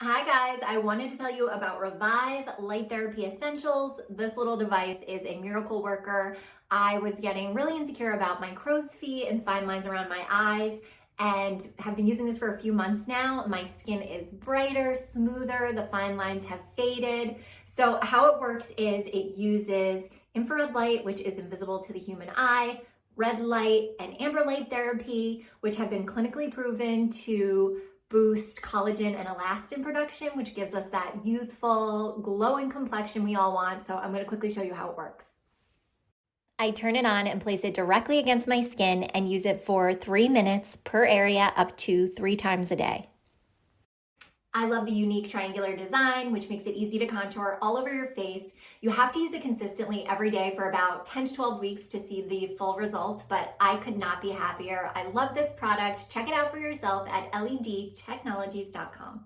Hi guys, I wanted to tell you about reVive Light Therapy Essentials. This little device is a miracle worker. I was getting really insecure about my crow's feet and fine lines around my eyes and have been using this for a few months now. My skin is brighter, smoother, the fine lines have faded. So how it works is it uses infrared light, which is invisible to the human eye, red light, and amber light therapy, which have been clinically proven to boost collagen and elastin production, which gives us that youthful, glowing complexion we all want. So I'm going to quickly show you how it works. I turn it on and place it directly against my skin and use it for 3 minutes per area up to 3 times a day. I love the unique triangular design, which makes it easy to contour all over your face. You have to use it consistently every day for about 10 to 12 weeks to see the full results, but I could not be happier. I love this product. Check it out for yourself at ledtechnologies.com.